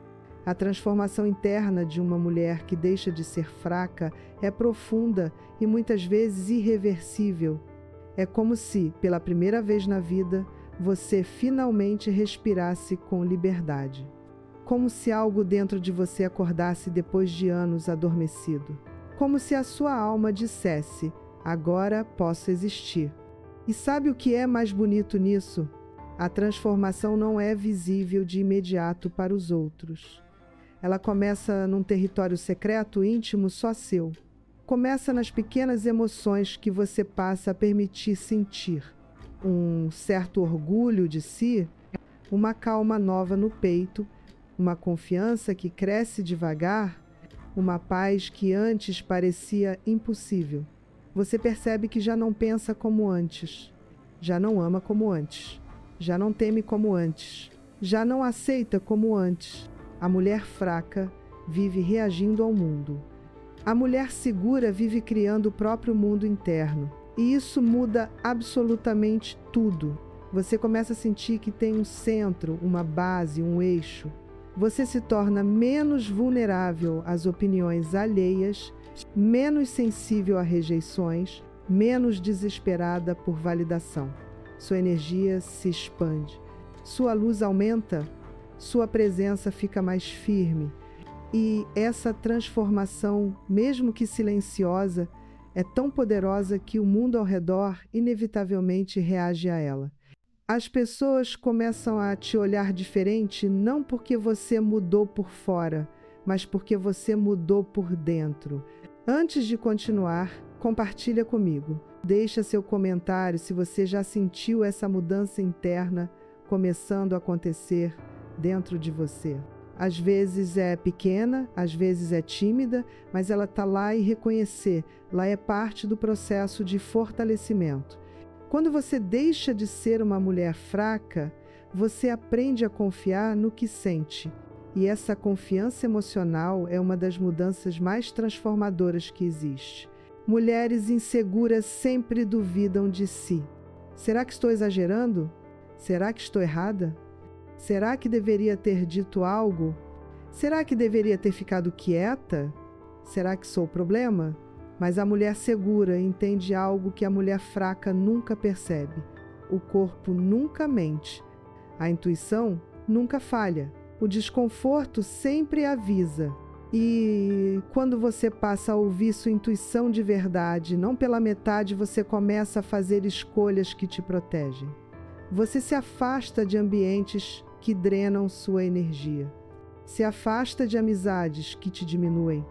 A transformação interna de uma mulher que deixa de ser fraca é profunda e muitas vezes irreversível. É como se, pela primeira vez na vida, você finalmente respirasse com liberdade. Como se algo dentro de você acordasse depois de anos adormecido. Como se a sua alma dissesse: agora posso existir. E sabe o que é mais bonito nisso? A transformação não é visível de imediato para os outros. Ela começa num território secreto, íntimo, só seu. Começa nas pequenas emoções que você passa a permitir sentir. Um certo orgulho de si, uma calma nova no peito, uma confiança que cresce devagar, uma paz que antes parecia impossível. Você percebe que já não pensa como antes, já não ama como antes, já não teme como antes, já não aceita como antes. A mulher fraca vive reagindo ao mundo. A mulher segura vive criando o próprio mundo interno. E isso muda absolutamente tudo. Você começa a sentir que tem um centro, uma base, um eixo. Você se torna menos vulnerável às opiniões alheias, menos sensível a rejeições, menos desesperada por validação. Sua energia se expande. Sua luz aumenta, sua presença fica mais firme. E essa transformação, mesmo que silenciosa, é tão poderosa que o mundo ao redor inevitavelmente reage a ela. As pessoas começam a te olhar diferente não porque você mudou por fora, mas porque você mudou por dentro. Antes de continuar, compartilha comigo. Deixa seu comentário se você já sentiu essa mudança interna começando a acontecer dentro de você. Às vezes é pequena, às vezes é tímida, mas ela está lá e reconhecer, lá é parte do processo de fortalecimento. Quando você deixa de ser uma mulher fraca, você aprende a confiar no que sente. E essa confiança emocional é uma das mudanças mais transformadoras que existe. Mulheres inseguras sempre duvidam de si. Será que estou exagerando? Será que estou errada? Será que deveria ter dito algo? Será que deveria ter ficado quieta? Será que sou o problema? Mas a mulher segura entende algo que a mulher fraca nunca percebe. O corpo nunca mente. A intuição nunca falha. O desconforto sempre avisa. E quando você passa a ouvir sua intuição de verdade, não pela metade, você começa a fazer escolhas que te protegem. Você se afasta de ambientes que drenam sua energia. Se afasta de amizades que te diminuem.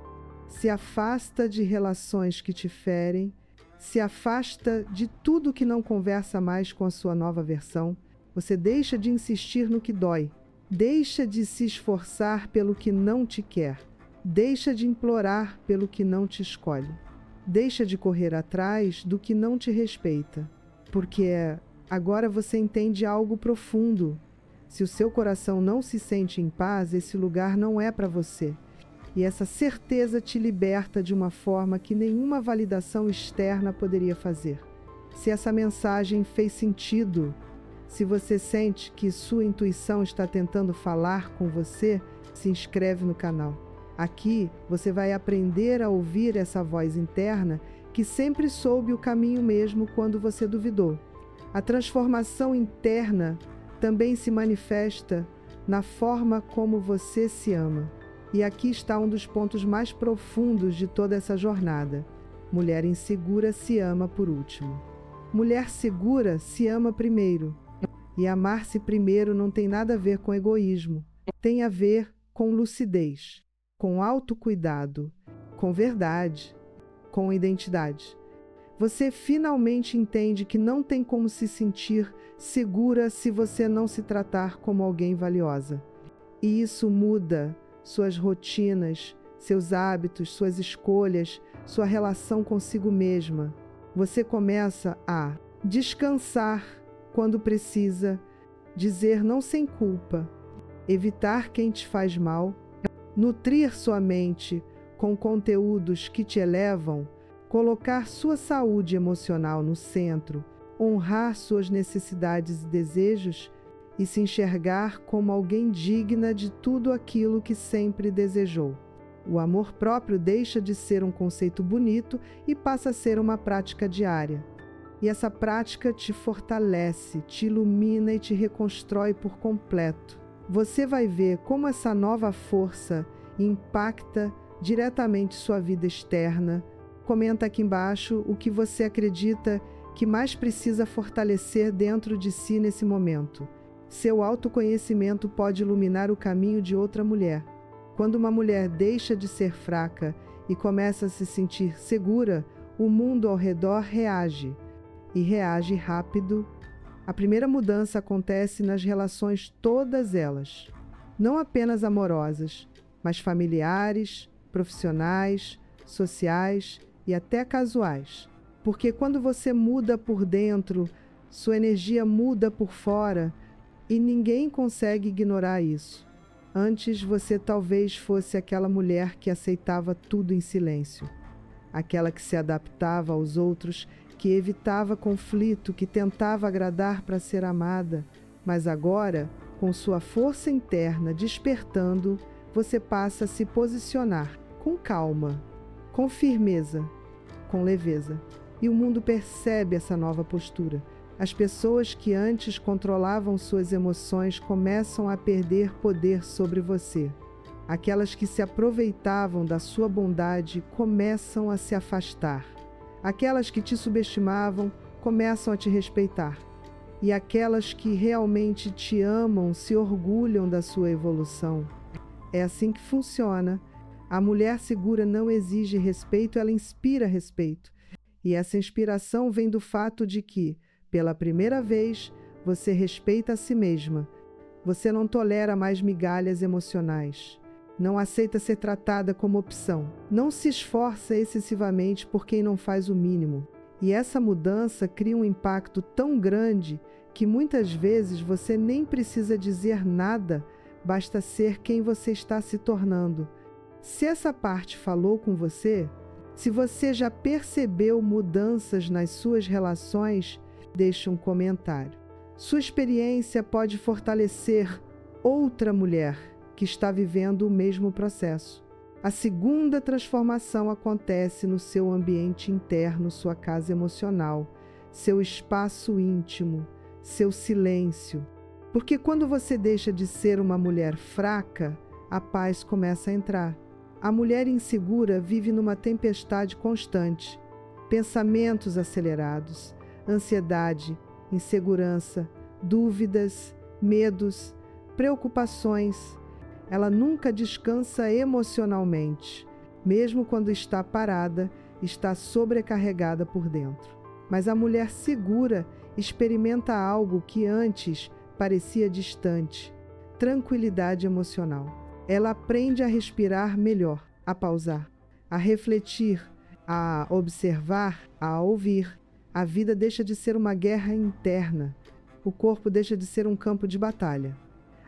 Se afasta de relações que te ferem. Se afasta de tudo que não conversa mais com a sua nova versão. Você deixa de insistir no que dói. Deixa de se esforçar pelo que não te quer. Deixa de implorar pelo que não te escolhe. Deixa de correr atrás do que não te respeita. Porque agora você entende algo profundo. Se o seu coração não se sente em paz, esse lugar não é para você. E essa certeza te liberta de uma forma que nenhuma validação externa poderia fazer. Se essa mensagem fez sentido, se você sente que sua intuição está tentando falar com você, se inscreve no canal. Aqui você vai aprender a ouvir essa voz interna que sempre soube o caminho mesmo quando você duvidou. A transformação interna também se manifesta na forma como você se ama. E aqui está um dos pontos mais profundos de toda essa jornada. Mulher insegura se ama por último. Mulher segura se ama primeiro. E amar-se primeiro não tem nada a ver com egoísmo. Tem a ver com lucidez, com autocuidado, com verdade, com identidade. Você finalmente entende que não tem como se sentir segura se você não se tratar como alguém valiosa. E isso muda suas rotinas, seus hábitos, suas escolhas, sua relação consigo mesma. Você começa a descansar quando precisa, dizer não sem culpa, evitar quem te faz mal, nutrir sua mente com conteúdos que te elevam, colocar sua saúde emocional no centro, honrar suas necessidades e desejos e se enxergar como alguém digna de tudo aquilo que sempre desejou. O amor próprio deixa de ser um conceito bonito e passa a ser uma prática diária. E essa prática te fortalece, te ilumina e te reconstrói por completo. Você vai ver como essa nova força impacta diretamente sua vida externa. Comenta aqui embaixo o que você acredita que mais precisa fortalecer dentro de si nesse momento. Seu autoconhecimento pode iluminar o caminho de outra mulher. Quando uma mulher deixa de ser fraca e começa a se sentir segura, o mundo ao redor reage. E reage rápido. A primeira mudança acontece nas relações, todas elas. Não apenas amorosas, mas familiares, profissionais, sociais e até casuais. Porque quando você muda por dentro, sua energia muda por fora e ninguém consegue ignorar isso. Antes você talvez fosse aquela mulher que aceitava tudo em silêncio. Aquela que se adaptava aos outros, que evitava conflito, que tentava agradar para ser amada. Mas agora, com sua força interna despertando, você passa a se posicionar com calma, com firmeza, com leveza. E o mundo percebe essa nova postura. As pessoas que antes controlavam suas emoções começam a perder poder sobre você. Aquelas que se aproveitavam da sua bondade começam a se afastar. Aquelas que te subestimavam começam a te respeitar. E aquelas que realmente te amam se orgulham da sua evolução. É assim que funciona. A mulher segura não exige respeito, ela inspira respeito. E essa inspiração vem do fato de que, pela primeira vez, você respeita a si mesma. Você não tolera mais migalhas emocionais. Não aceita ser tratada como opção. Não se esforça excessivamente por quem não faz o mínimo. E essa mudança cria um impacto tão grande que muitas vezes você nem precisa dizer nada, basta ser quem você está se tornando. Se essa parte falou com você, se você já percebeu mudanças nas suas relações, deixe um comentário. Sua experiência pode fortalecer outra mulher que está vivendo o mesmo processo. A segunda transformação acontece no seu ambiente interno, sua casa emocional, seu espaço íntimo, seu silêncio. Porque quando você deixa de ser uma mulher fraca, a paz começa a entrar. A mulher insegura vive numa tempestade constante. Pensamentos acelerados, ansiedade, insegurança, dúvidas, medos, preocupações. Ela nunca descansa emocionalmente. Mesmo quando está parada, está sobrecarregada por dentro. Mas a mulher segura experimenta algo que antes parecia distante: tranquilidade emocional. Ela aprende a respirar melhor, a pausar, a refletir, a observar, a ouvir. A vida deixa de ser uma guerra interna. O corpo deixa de ser um campo de batalha.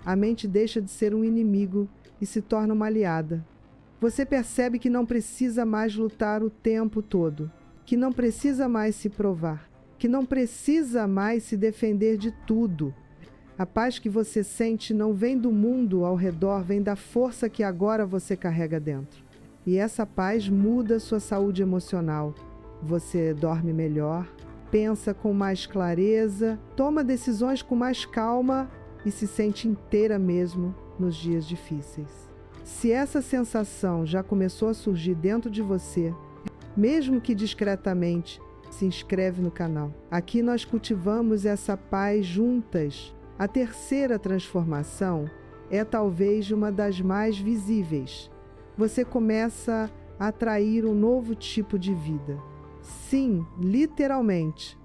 A mente deixa de ser um inimigo e se torna uma aliada. Você percebe que não precisa mais lutar o tempo todo, que não precisa mais se provar, que não precisa mais se defender de tudo. A paz que você sente não vem do mundo ao redor, vem da força que agora você carrega dentro. E essa paz muda sua saúde emocional. Você dorme melhor, pensa com mais clareza, toma decisões com mais calma e se sente inteira mesmo nos dias difíceis. Se essa sensação já começou a surgir dentro de você, mesmo que discretamente, se inscreve no canal. Aqui nós cultivamos essa paz juntas. A terceira transformação é talvez uma das mais visíveis. Você começa a atrair um novo tipo de vida. Sim, literalmente.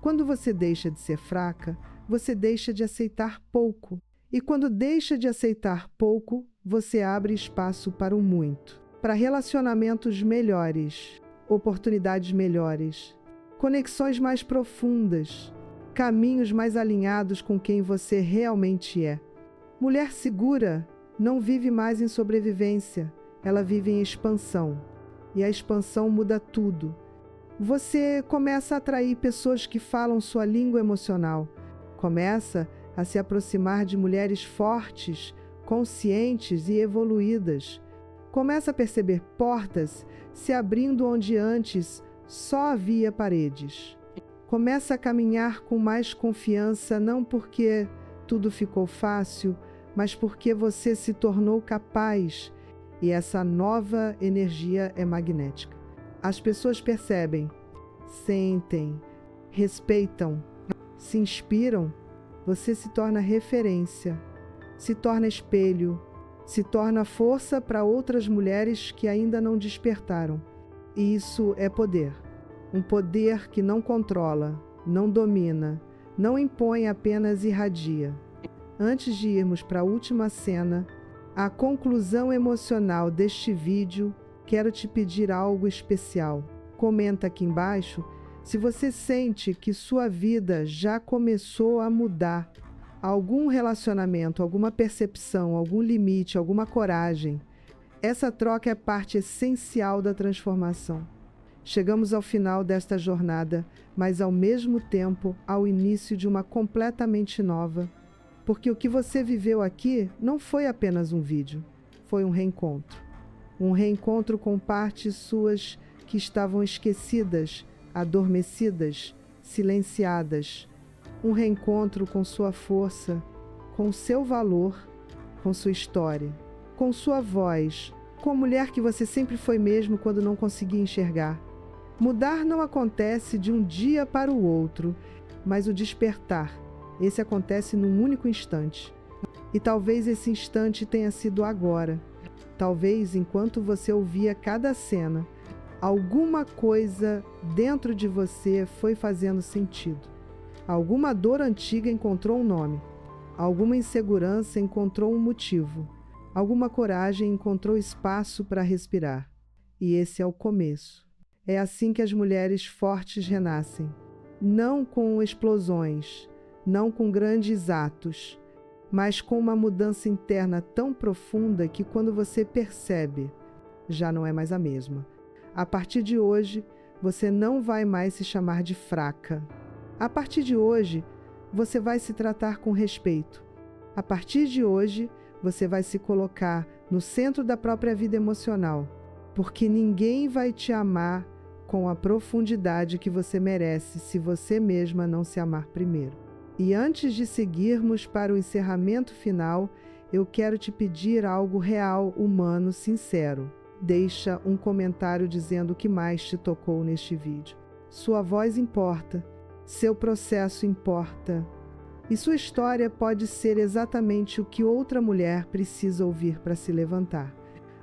Quando você deixa de ser fraca, você deixa de aceitar pouco. E quando deixa de aceitar pouco, você abre espaço para o muito. Para relacionamentos melhores, oportunidades melhores, conexões mais profundas, caminhos mais alinhados com quem você realmente é. Mulher segura não vive mais em sobrevivência, ela vive em expansão. E a expansão muda tudo. Você começa a atrair pessoas que falam sua língua emocional. Começa a se aproximar de mulheres fortes, conscientes e evoluídas. Começa a perceber portas se abrindo onde antes só havia paredes. Começa a caminhar com mais confiança, não porque tudo ficou fácil, mas porque você se tornou capaz, e essa nova energia é magnética. As pessoas percebem, sentem, respeitam, se inspiram, você se torna referência, se torna espelho, se torna força para outras mulheres que ainda não despertaram. E isso é poder. Um poder que não controla, não domina, não impõe, apenas irradia. Antes de irmos para a última cena, a conclusão emocional deste vídeo, quero te pedir algo especial. Comenta aqui embaixo se você sente que sua vida já começou a mudar. Algum relacionamento, alguma percepção, algum limite, alguma coragem. Essa troca é parte essencial da transformação. Chegamos ao final desta jornada, mas ao mesmo tempo ao início de uma completamente nova. Porque o que você viveu aqui não foi apenas um vídeo, foi um reencontro. Um reencontro com partes suas que estavam esquecidas, adormecidas, silenciadas. Um reencontro com sua força, com seu valor, com sua história, com sua voz, com a mulher que você sempre foi mesmo quando não conseguia enxergar. Mudar não acontece de um dia para o outro, mas o despertar, esse acontece num único instante. E talvez esse instante tenha sido agora. Talvez enquanto você ouvia cada cena, alguma coisa dentro de você foi fazendo sentido. Alguma dor antiga encontrou um nome. Alguma insegurança encontrou um motivo. Alguma coragem encontrou espaço para respirar. E esse é o começo. É assim que as mulheres fortes renascem. Não com explosões, não com grandes atos, mas com uma mudança interna tão profunda que quando você percebe, já não é mais a mesma. A partir de hoje, você não vai mais se chamar de fraca. A partir de hoje, você vai se tratar com respeito. A partir de hoje, você vai se colocar no centro da própria vida emocional, porque ninguém vai te amar com a profundidade que você merece se você mesma não se amar primeiro. E antes de seguirmos para o encerramento final, eu quero te pedir algo real, humano, sincero. Deixa um comentário dizendo o que mais te tocou neste vídeo. Sua voz importa. Seu processo importa. E sua história pode ser exatamente o que outra mulher precisa ouvir para se levantar.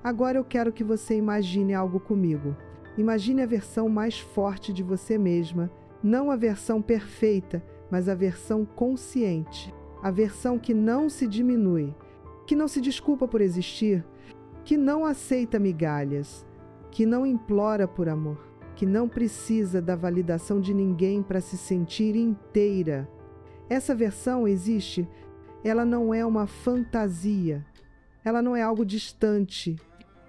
Agora eu quero que você imagine algo comigo. Imagine a versão mais forte de você mesma, não a versão perfeita, mas a versão consciente. A versão que não se diminui, que não se desculpa por existir, que não aceita migalhas, que não implora por amor, que não precisa da validação de ninguém para se sentir inteira. Essa versão existe, ela não é uma fantasia, ela não é algo distante,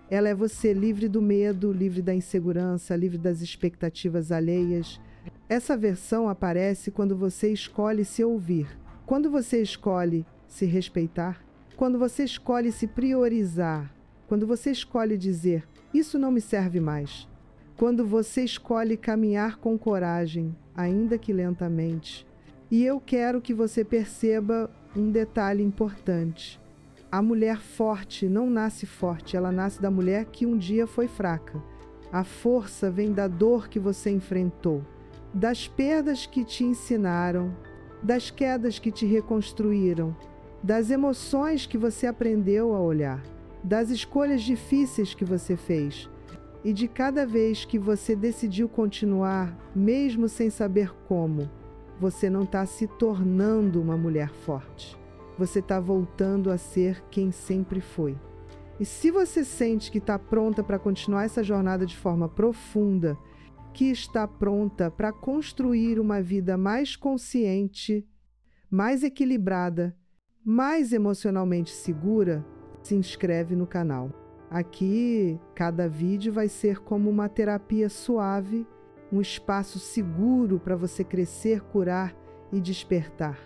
ela é você livre do medo, livre da insegurança, livre das expectativas alheias. Essa versão aparece quando você escolhe se ouvir, quando você escolhe se respeitar, quando você escolhe se priorizar, quando você escolhe dizer, isso não me serve mais. Quando você escolhe caminhar com coragem, ainda que lentamente. E eu quero que você perceba um detalhe importante. A mulher forte não nasce forte, ela nasce da mulher que um dia foi fraca. A força vem da dor que você enfrentou, das perdas que te ensinaram, das quedas que te reconstruíram, das emoções que você aprendeu a olhar, das escolhas difíceis que você fez. E de cada vez que você decidiu continuar, mesmo sem saber como, você não está se tornando uma mulher forte. Você está voltando a ser quem sempre foi. E se você sente que está pronta para continuar essa jornada de forma profunda, que está pronta para construir uma vida mais consciente, mais equilibrada, mais emocionalmente segura, se inscreve no canal. Aqui, cada vídeo vai ser como uma terapia suave, um espaço seguro para você crescer, curar e despertar.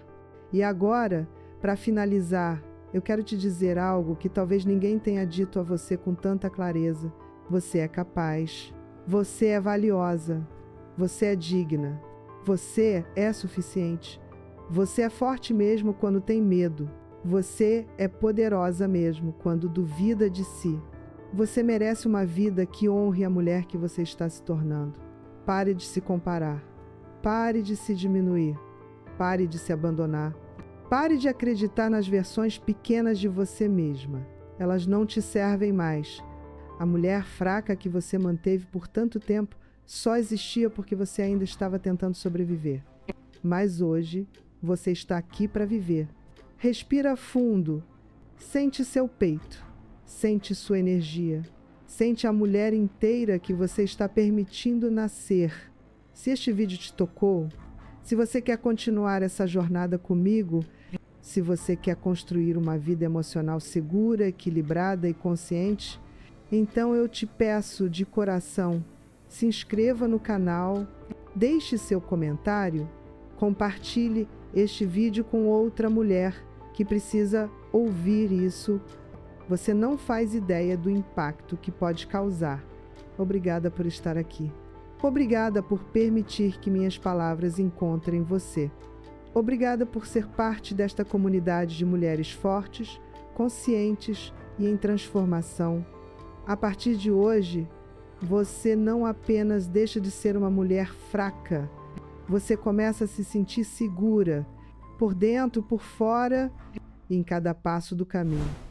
E agora, para finalizar, eu quero te dizer algo que talvez ninguém tenha dito a você com tanta clareza. Você é capaz, você é valiosa, você é digna. Você é suficiente. Você é forte mesmo quando tem medo. Você é poderosa mesmo quando duvida de si. Você merece uma vida que honre a mulher que você está se tornando. Pare de se comparar. Pare de se diminuir. Pare de se abandonar. Pare de acreditar nas versões pequenas de você mesma. Elas não te servem mais. A mulher fraca que você manteve por tanto tempo só existia porque você ainda estava tentando sobreviver. Mas hoje, você está aqui para viver. Respira fundo. Sente seu peito. Sente sua energia. Sente a mulher inteira que você está permitindo nascer. Se este vídeo te tocou, se você quer continuar essa jornada comigo, se você quer construir uma vida emocional segura, equilibrada e consciente, então eu te peço de coração, se inscreva no canal, deixe seu comentário, compartilhe este vídeo com outra mulher que precisa ouvir isso. Você não faz ideia do impacto que pode causar. Obrigada por estar aqui. Obrigada por permitir que minhas palavras encontrem você. Obrigada por ser parte desta comunidade de mulheres fortes, conscientes e em transformação. A partir de hoje, você não apenas deixa de ser uma mulher fraca, você começa a se sentir segura, por dentro, por fora e em cada passo do caminho.